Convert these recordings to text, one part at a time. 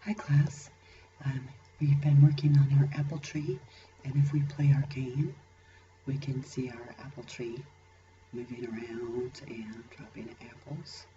Hi class, we've been working on our apple tree, and if we play our game, we can see our apple tree moving around and dropping apples.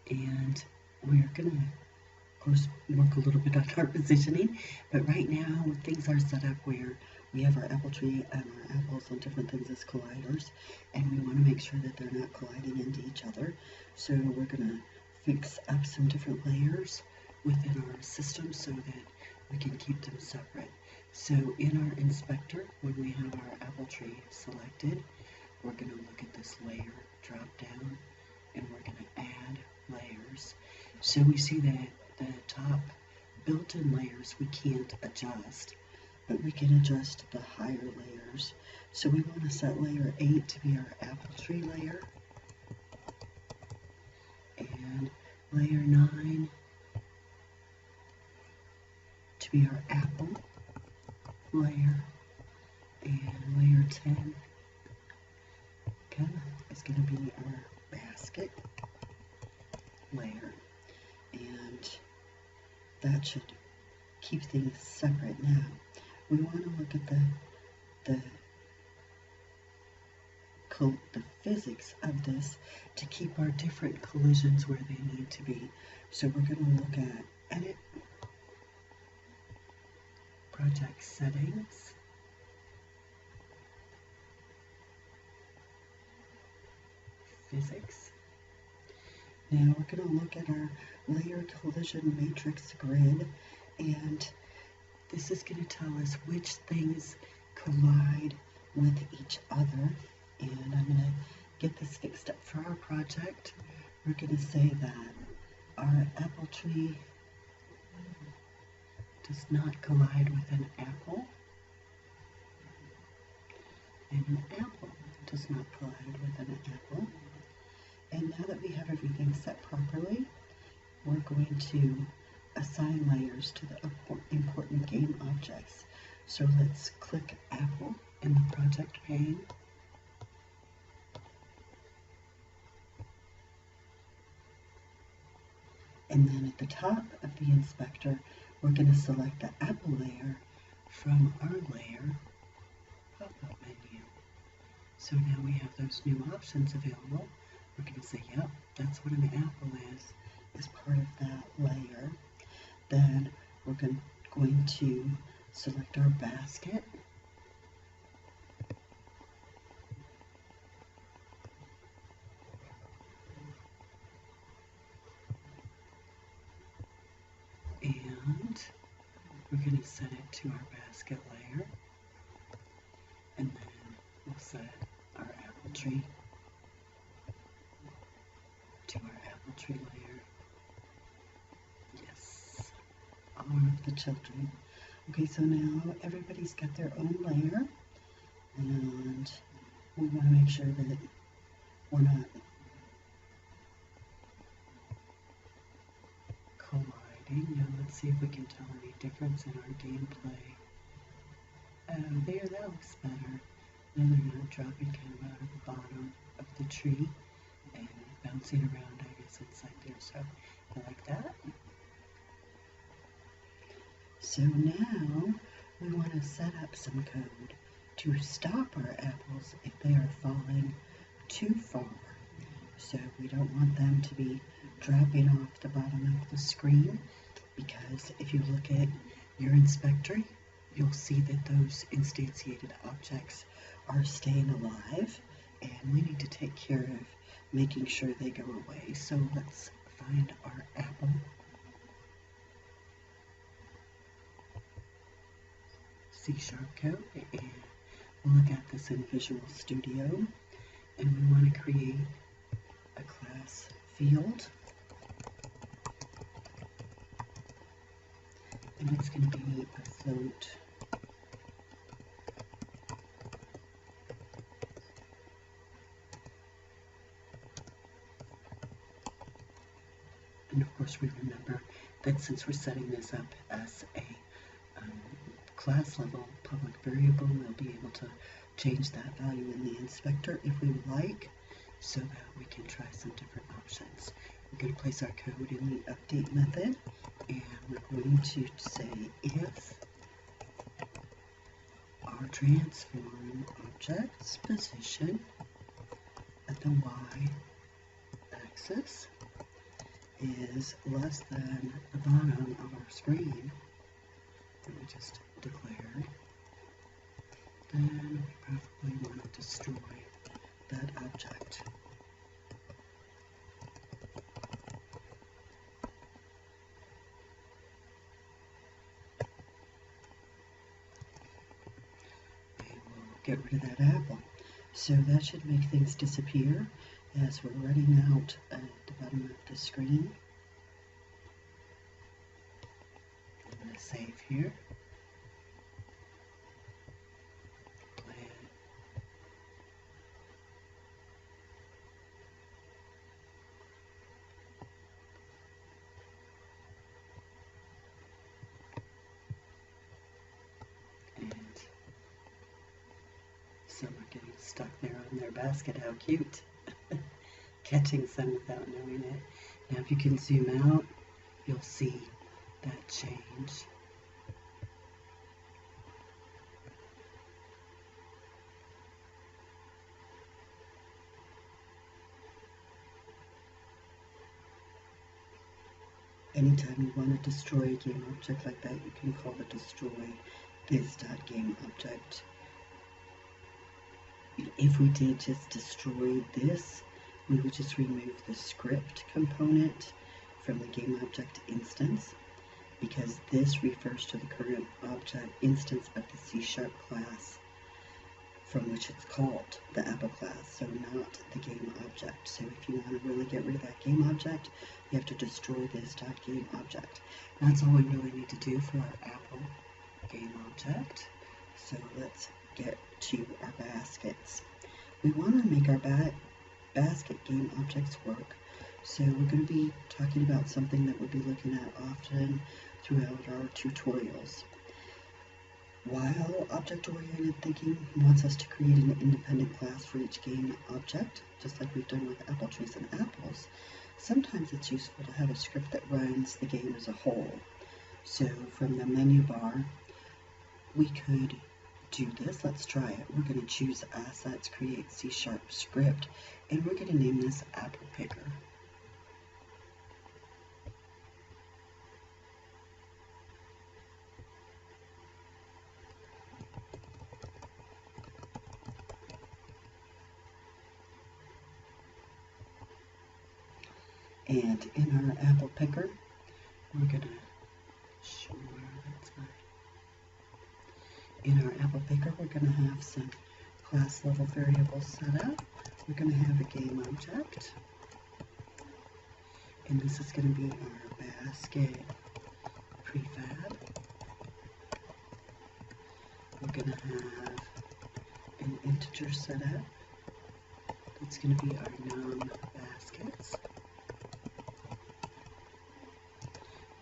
And we're going to, of course, work a little bit on our positioning, but right now things are set up where we have our apple tree and our apples on different things as colliders, and we want to make sure that they're not colliding into each other. So we're going to fix up some different layers within our system so that we can keep them separate. So in our inspector, when we have our apple tree selected, we're going to look at this layer drop down, and we're going to add layers. So we see that the top built-in layers we can't adjust, but we can adjust the higher layers. So we want to set layer 8 to be our apple tree layer, and layer 9 to be our apple layer, and layer 10 is going to be our basket layer, and that should keep things separate. Now we want to look at the physics of this to keep our different collisions where they need to be. So we're going to look at Edit, Project Settings, Physics. Now we're going to look at our Layer Collision Matrix Grid, and this is going to tell us which things collide with each other. And I'm going to get this fixed up for our project. We're going to say that our apple tree does not collide with an apple, and an apple does not collide with an apple. And now that we have everything set properly, we're going to assign layers to the important game objects. So let's click Apple in the project pane. And then at the top of the inspector, we're going to select the apple layer from our layer pop-up menu. So now we have those new options available. We're going to say, yep, that's what an apple is part of that layer. Then we're going to select our basket. And we're going to set it to our basket layer. And then we'll set our apple tree to our apple tree layer. Yes, all of the children. Okay, so now everybody's got their own layer, and we want to make sure that we're not colliding. Now let's see if we can tell any difference in our gameplay. There, that looks better. Now they're not dropping kind of out of the bottom of the tree and bouncing around, I guess, inside there. So I like that. So now we want to set up some code to stop our apples if they are falling too far. So we don't want them to be dropping off the bottom of the screen, because if you look at your inspector, you'll see that those instantiated objects are staying alive, and we need to take care of making sure they go away. So let's find our apple. C# code, and we'll look at this in Visual Studio, and we want to create a class field, and it's going to be a float. And of course we remember that since we're setting this up as a class level public variable, we'll be able to change that value in the inspector if we would like, so that we can try some different options. We're going to place our code in the update method, and we're going to say if our transform object's position at the y-axis is less than the bottom of our screen that we just declared, then we probably want to destroy that object. And we'll get rid of that apple. So that should make things disappear as we're running out at the bottom of the screen. I'm going to save here. Play it. And some are getting stuck there on their basket. How cute. Catching some without knowing it. Now if you can zoom out, you'll see that change. Anytime you want to destroy a game object like that, you can call the destroy this.gameObject. If we did just destroy this, we would just remove the script component from the GameObject instance, because this refers to the current object instance of the C# class from which it's called, the Apple class, so not the GameObject. So if you want to really get rid of that GameObject, you have to destroy this.GameObject. That's all we really need to do for our Apple GameObject. So let's get to our baskets. We want to make our basket game objects work, so we're going to be talking about something that we'll be looking at often throughout our tutorials. While object-oriented thinking wants us to create an independent class for each game object, just like we've done with apple trees and apples, sometimes it's useful to have a script that runs the game as a whole. So from the menu bar, we could do this. Let's try it. We're going to choose Assets, Create C# Script, and we're going to name this Apple Picker. And in our Apple Picker, we're going to In our Apple Picker, we're going to have some class level variables set up. We're going to have a game object, and this is going to be our basket prefab. We're going to have an integer set up. That's going to be our num baskets.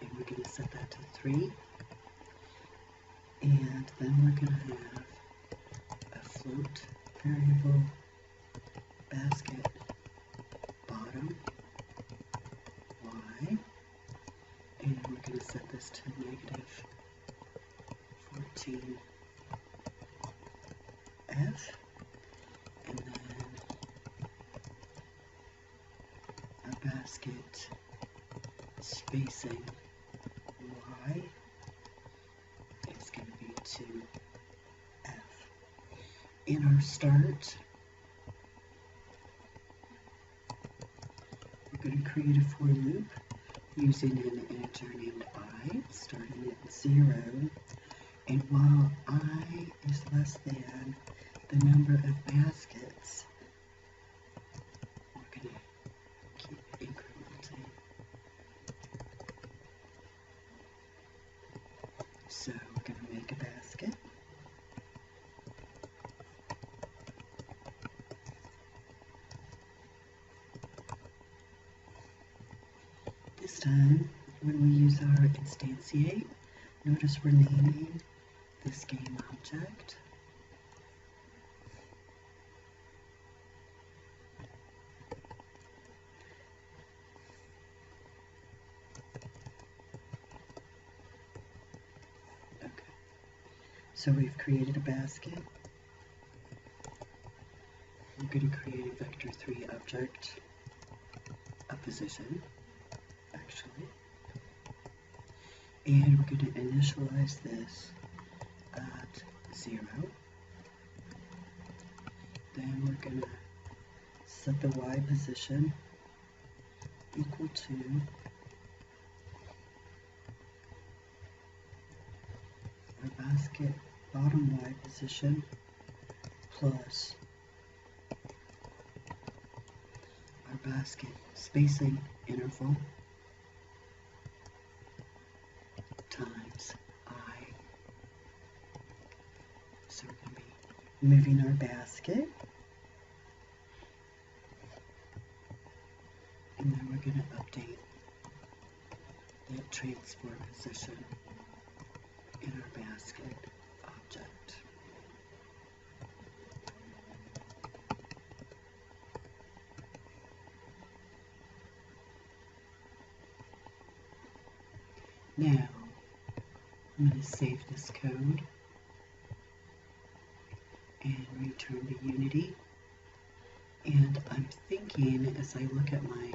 And we're going to set that to 3. And then we're going to have a float variable basket bottom y, and we're going to set this to -14f, and then a basket spacing y is going to be 2f. In our start, we're going to create a for loop using an integer named I, starting at 0, and while I is less than the number of baskets, we're going to keep incrementing. So we're going to make a basket. This time, when we use our instantiate, notice we're naming this game object. So we've created a basket. We're going to create a vector 3 object, a position, actually. And we're going to initialize this at 0. Then we're going to set the y position equal to our basket bottom y position plus our basket spacing interval times I. So we're going to be moving our basket, and then we're going to update that transform position in our basket object. Now, I'm going to save this code and return to Unity. And I'm thinking, as I look at my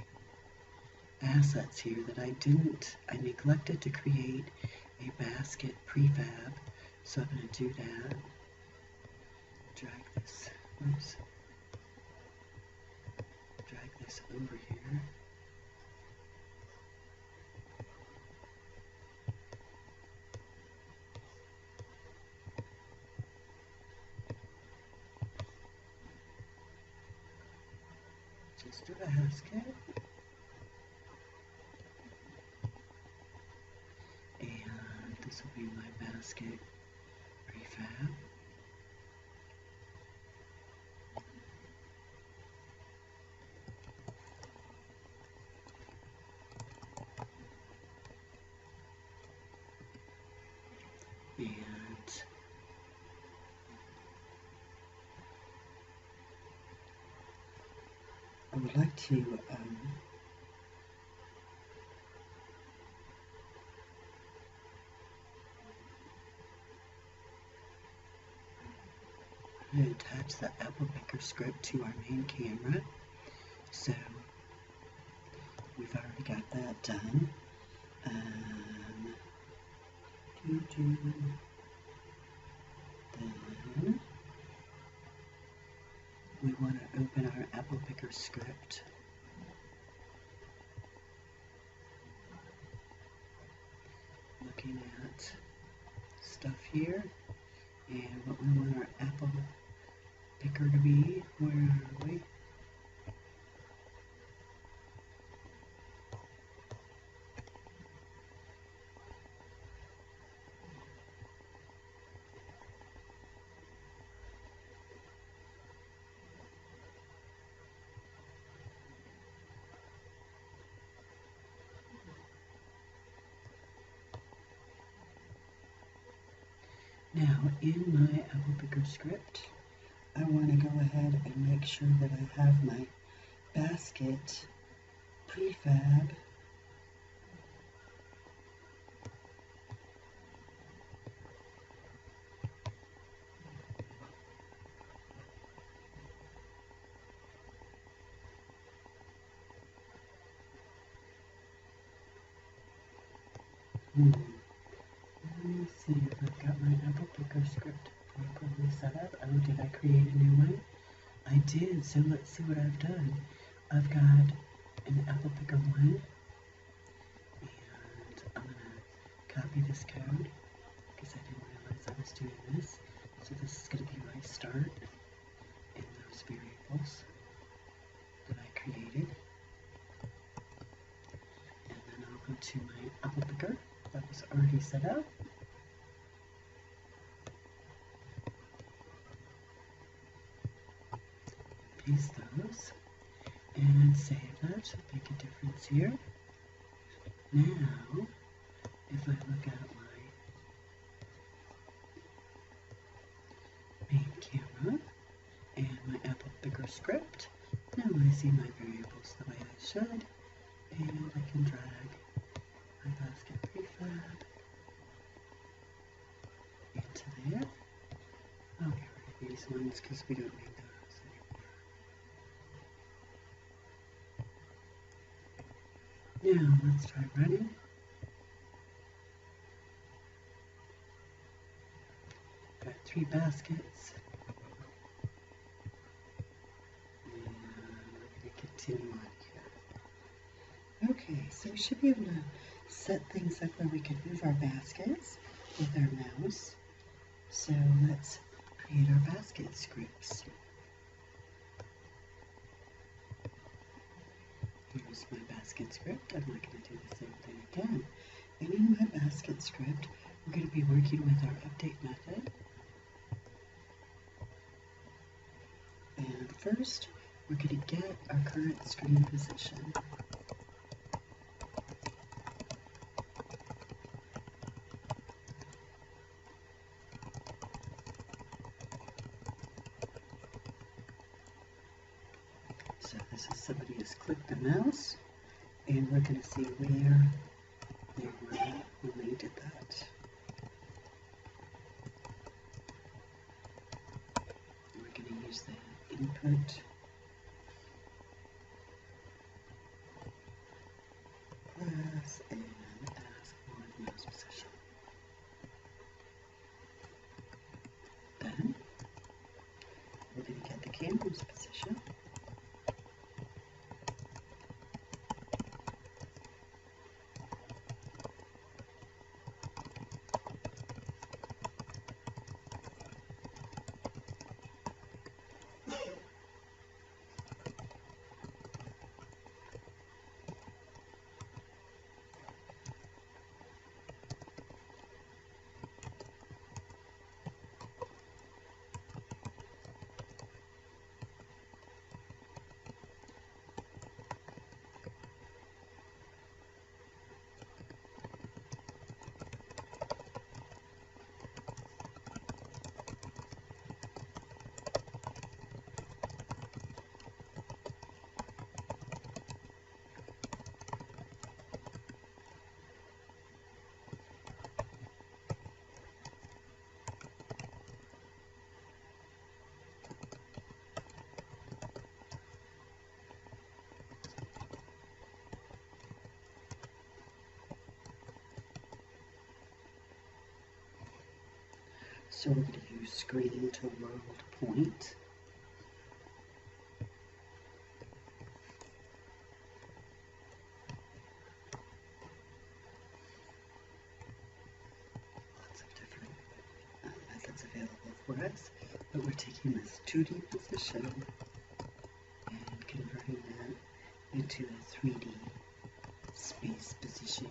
assets here, that I neglected to create a basket prefab. So I'm going to do that. Drag this over here. Just a basket. And this will be my basket prefab. And I would like to attach the apple picker script to our main camera. So we've already got that done. Then we want to open our apple picker script. Looking at stuff here and what we want our apple picker to be. Where are we? Now, in my apple picker script, I want to go ahead and make sure that I have my basket prefab Let me see if I've got my apple picker script properly set up. Oh, did I create a new one? I did, so let's see what I've done. I've got an apple picker 1, and I'm going to copy this code because I didn't realize I was doing this. So this is going to be my start in those variables that I created. And then I'll go to my apple picker that was already set up. Paste those and save that to make a difference here. Now, if I look at my main camera and my apple picker script, now I see my variables the way I should, and I can drag my basket prefab into there. these ones because we don't need those. Now let's try running. Got 3 baskets. And we're going to continue on here. Okay, so we should be able to set things up where we can move our baskets with our mouse. So let's create our basket scripts. Here's my basket script. I'm not going to do the same thing again. And in my basket script, we're going to be working with our update method. And first, we're going to get our current screen position. So this is somebody who's clicked the mouse, and we're going to see where they were at when they did that. We're going to use the input class and ask for mouse position. Then we're going to get the camera's position. So we're going to use screen to world point. Lots of different methods available for us, but we're taking this 2D position and converting that into a 3D space position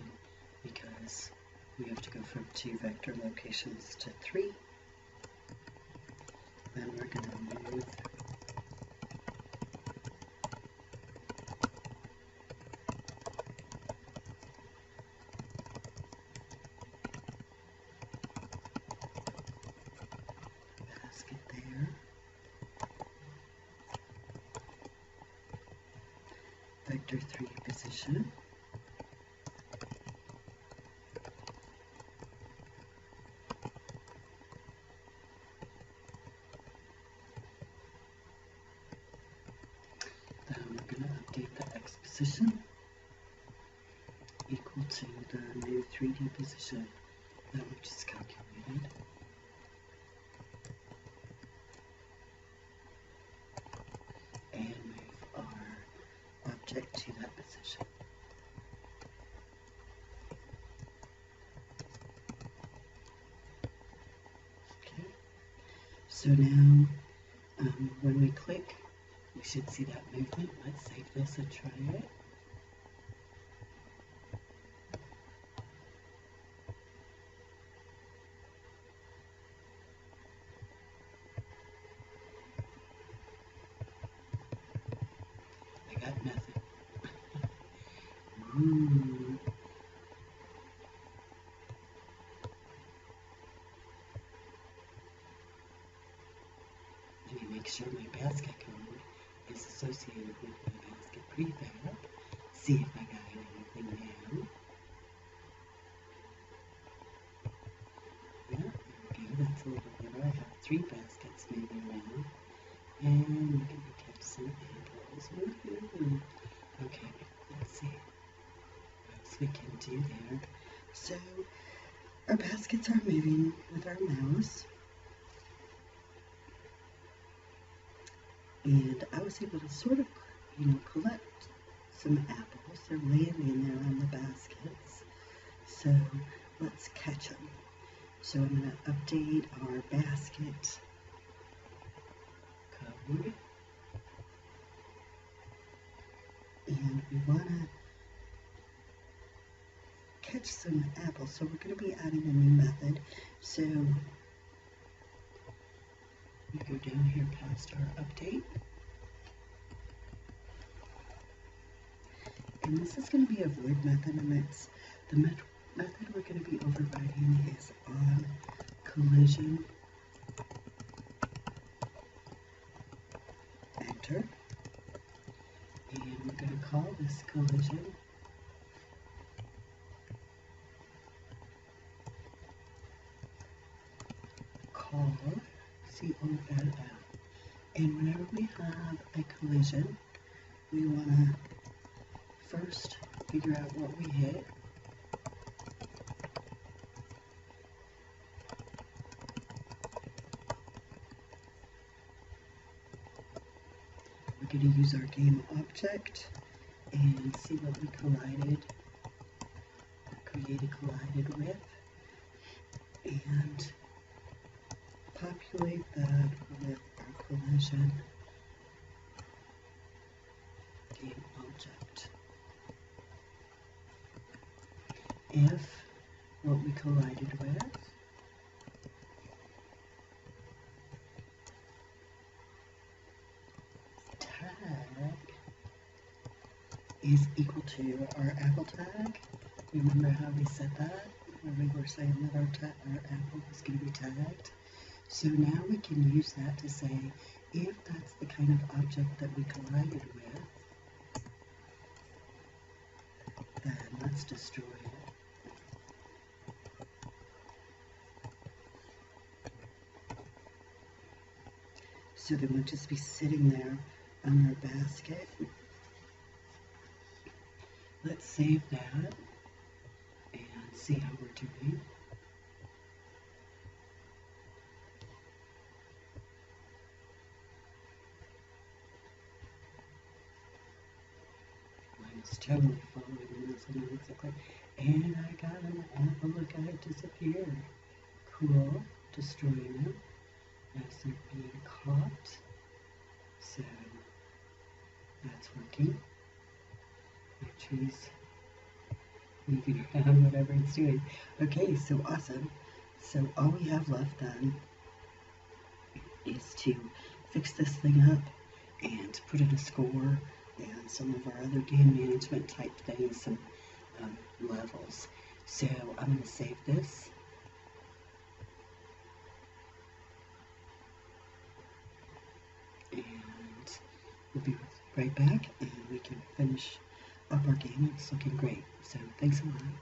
because we have to go from 2 vector locations to 3. Then we're going to move basket there. Vector 3 position. The X position equal to the new 3D position that we just calculated. And move our object to that position. Okay, so now when we click, we should see that movement. Let's save this and try it. I got nothing. Ooh. Let me make sure my basket code is associated with my basket prefab. See if I got anything now. Yeah, there we go. That's a little better. I have 3 baskets moving around. And we're going to catch some apples. Woohoo! Okay, let's see what else we can do there. So, our baskets are moving with our mouse. And I was able to sort of, collect some apples. They're landing there on the baskets. So, let's catch them. So I'm going to update our basket code. And we want to catch some apples. So we're going to be adding a new method. So we go down here past our update. And this is going to be a void method, and it's the method we're going to be overriding is on collision enter. And we're going to call this collision call COLL. And whenever we have a collision, we want to first figure out what we hit. We're going to use our game object and see what we collided with, and populate that with our collision game object. If what we collided with tag is equal to our apple tag. Remember how we said that? Where we were saying that our apple was going to be tagged. So now we can use that to say, if that's the kind of object that we collided with, then let's destroy it. So then we'll just be sitting there on our basket. Let's save that and see how we're doing. Mine is totally following this, and it looks like, and I got an apple. Look, I disappeared. Cool. Destroying them as they're being caught. So that's working. My tree's moving around, whatever it's doing. Okay, so awesome. So all we have left then is to fix this thing up and put in a score and some of our other game management type things, some levels. So I'm going to save this. And we'll be right back and we can finish up our game. It's looking great. So thanks a lot.